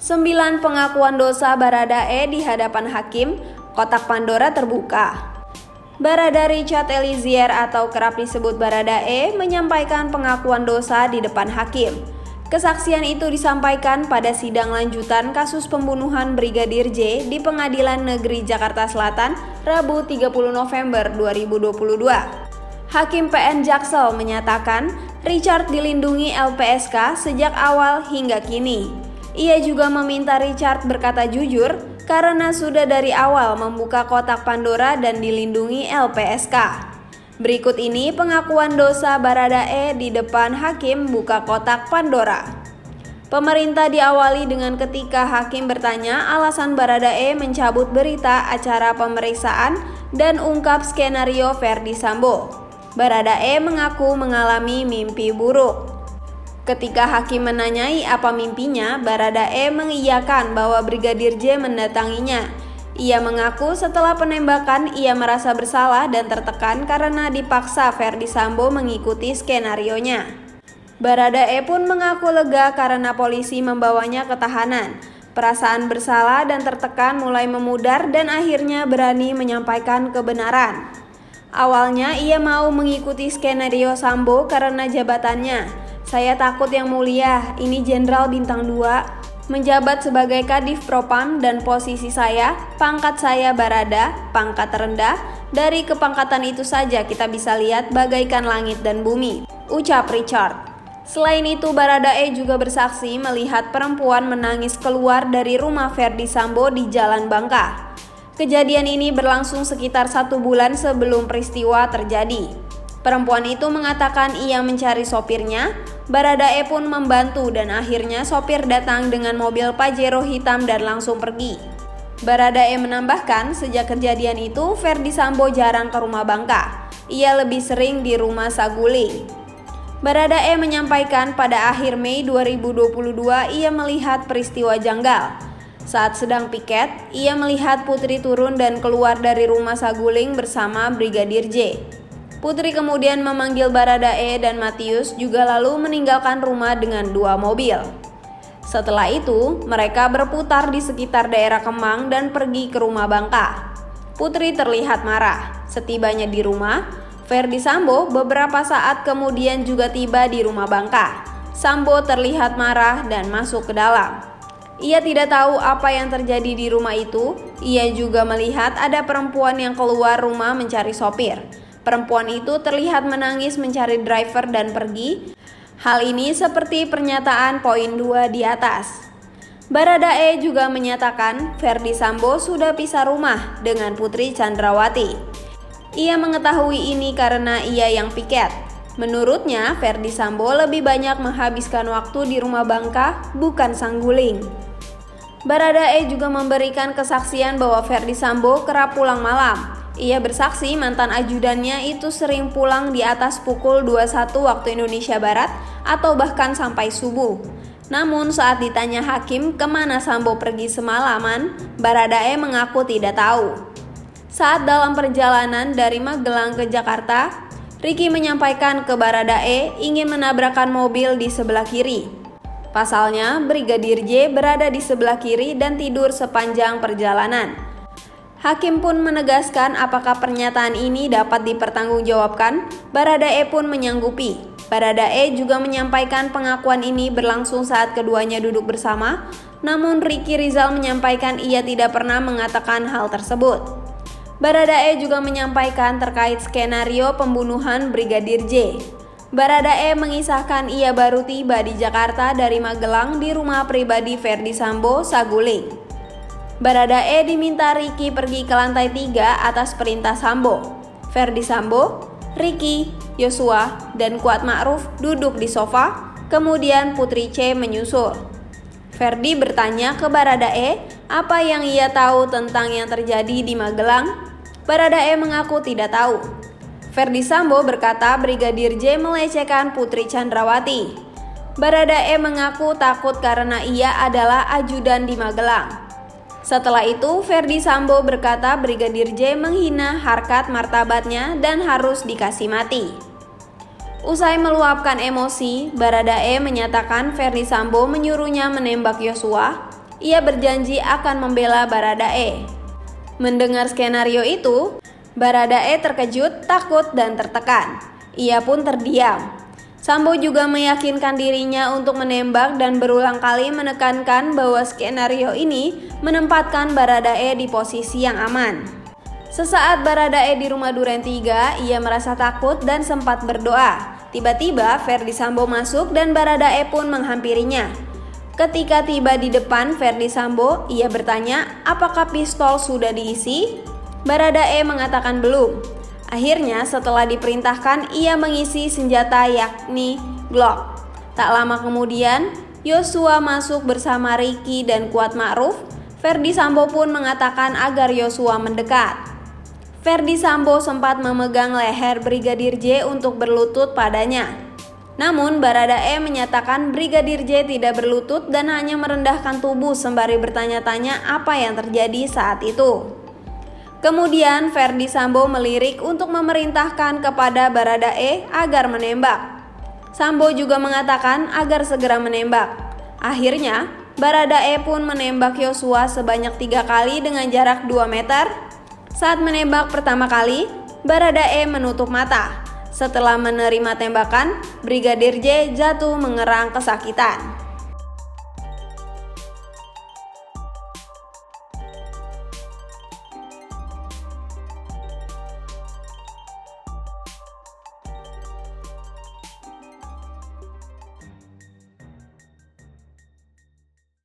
9 pengakuan dosa Baradae di hadapan hakim, kotak Pandora terbuka. Barada Richard Eliezer atau kerap disebut Baradae menyampaikan pengakuan dosa di depan hakim. Kesaksian itu disampaikan pada sidang lanjutan kasus pembunuhan Brigadir J di Pengadilan Negeri Jakarta Selatan, Rabu 30 November 2022. Hakim PN Jaksel menyatakan Richard dilindungi LPSK sejak awal hingga kini. Ia juga meminta Richard berkata jujur karena sudah dari awal membuka kotak Pandora dan dilindungi LPSK. Berikut ini pengakuan dosa Baradae di depan hakim buka kotak Pandora. Pemerintah diawali dengan ketika hakim bertanya alasan Baradae mencabut berita acara pemeriksaan dan ungkap skenario Ferdy Sambo. Baradae mengaku mengalami mimpi buruk. Ketika hakim menanyai apa mimpinya, Baradae mengiyakan bahwa Brigadir J mendatanginya. Ia mengaku setelah penembakan ia merasa bersalah dan tertekan karena dipaksa Ferdy Sambo mengikuti skenarionya. Baradae pun mengaku lega karena polisi membawanya ke tahanan. Perasaan bersalah dan tertekan mulai memudar dan akhirnya berani menyampaikan kebenaran. Awalnya ia mau mengikuti skenario Sambo karena jabatannya. Saya takut yang mulia, ini Jenderal Bintang 2, menjabat sebagai Kadif Propam dan posisi saya, pangkat saya Barada, pangkat terendah, dari kepangkatan itu saja kita bisa lihat bagaikan langit dan bumi, ucap Richard. Selain itu Baradae juga bersaksi melihat perempuan menangis keluar dari rumah Ferdy Sambo di Jalan Bangka. Kejadian ini berlangsung sekitar 1 bulan sebelum peristiwa terjadi. Perempuan itu mengatakan ia mencari sopirnya. Baradae pun membantu dan akhirnya sopir datang dengan mobil Pajero hitam dan langsung pergi. Baradae menambahkan sejak kejadian itu Ferdy Sambo jarang ke rumah Bangka. Ia lebih sering di rumah Saguling. Baradae menyampaikan pada akhir Mei 2022 ia melihat peristiwa janggal. Saat sedang piket, ia melihat Putri turun dan keluar dari rumah Saguling bersama Brigadir J. Putri kemudian memanggil Baradae dan Matius juga lalu meninggalkan rumah dengan 2 mobil. Setelah itu, mereka berputar di sekitar daerah Kemang dan pergi ke rumah Bangka. Putri terlihat marah. Setibanya di rumah, Ferdy Sambo beberapa saat kemudian juga tiba di rumah Bangka. Sambo terlihat marah dan masuk ke dalam. Ia tidak tahu apa yang terjadi di rumah itu. Ia juga melihat ada perempuan yang keluar rumah mencari sopir. Perempuan itu terlihat menangis mencari driver dan pergi. Hal ini seperti pernyataan poin 2 di atas. Baradae juga menyatakan Ferdy Sambo sudah pisah rumah dengan Putri Chandrawati. Ia mengetahui ini karena ia yang piket. Menurutnya, Ferdy Sambo lebih banyak menghabiskan waktu di rumah Bangka, bukan Saguling. Baradae juga memberikan kesaksian bahwa Ferdy Sambo kerap pulang malam. Ia bersaksi mantan ajudannya itu sering pulang di atas pukul 21 waktu Indonesia Barat atau bahkan sampai subuh. Namun saat ditanya hakim kemana Sambo pergi semalaman, Baradae mengaku tidak tahu. Saat dalam perjalanan dari Magelang ke Jakarta, Ricky menyampaikan ke Baradae ingin menabrakkan mobil di sebelah kiri. Pasalnya, Brigadir J berada di sebelah kiri dan tidur sepanjang perjalanan. Hakim pun menegaskan apakah pernyataan ini dapat dipertanggungjawabkan. Baradae pun menyanggupi. Baradae juga menyampaikan pengakuan ini berlangsung saat keduanya duduk bersama. Namun Ricky Rizal menyampaikan ia tidak pernah mengatakan hal tersebut. Baradae juga menyampaikan terkait skenario pembunuhan Brigadir J. Baradae mengisahkan ia baru tiba di Jakarta dari Magelang di rumah pribadi Ferdy Sambo, Saguling. Baradae diminta Ricky pergi ke lantai 3 atas perintah Sambo. Ferdy Sambo, Ricky, Yosua, dan Kuat Ma'ruf duduk di sofa, kemudian Putri C menyusul. Ferdy bertanya ke Baradae apa yang ia tahu tentang yang terjadi di Magelang. Baradae mengaku tidak tahu. Ferdy Sambo berkata Brigadir J melecehkan Putri Chandrawati. Baradae mengaku takut karena ia adalah ajudan di Magelang. Setelah itu, Ferdy Sambo berkata Brigadir J menghina harkat martabatnya dan harus dikasih mati. Usai meluapkan emosi, Baradae menyatakan Ferdy Sambo menyuruhnya menembak Yosua. ia berjanji akan membela Baradae. Mendengar skenario itu, Baradae terkejut, takut, dan tertekan. Ia pun terdiam. Sambo juga meyakinkan dirinya untuk menembak dan berulang kali menekankan bahwa skenario ini menempatkan Baradae di posisi yang aman. Sesaat Baradae di rumah Duren 3, ia merasa takut dan sempat berdoa. Tiba-tiba Ferdy Sambo masuk dan Baradae pun menghampirinya. Ketika tiba di depan Ferdy Sambo, ia bertanya apakah pistol sudah diisi. Baradae mengatakan belum. Akhirnya setelah diperintahkan, ia mengisi senjata yakni Glock. Tak lama kemudian, Yosua masuk bersama Ricky dan Kuat Ma'ruf. Ferdy Sambo pun mengatakan agar Yosua mendekat. Ferdy Sambo sempat memegang leher Brigadir J untuk berlutut padanya. Namun Baradae menyatakan Brigadir J tidak berlutut dan hanya merendahkan tubuh sembari bertanya-tanya apa yang terjadi saat itu. Kemudian Ferdy Sambo melirik untuk memerintahkan kepada Baradae agar menembak. Sambo juga mengatakan agar segera menembak. Akhirnya Baradae pun menembak Yosua sebanyak 3 kali dengan jarak 2 meter. Saat menembak pertama kali, Baradae menutup mata. Setelah menerima tembakan, Brigadir J jatuh mengerang kesakitan.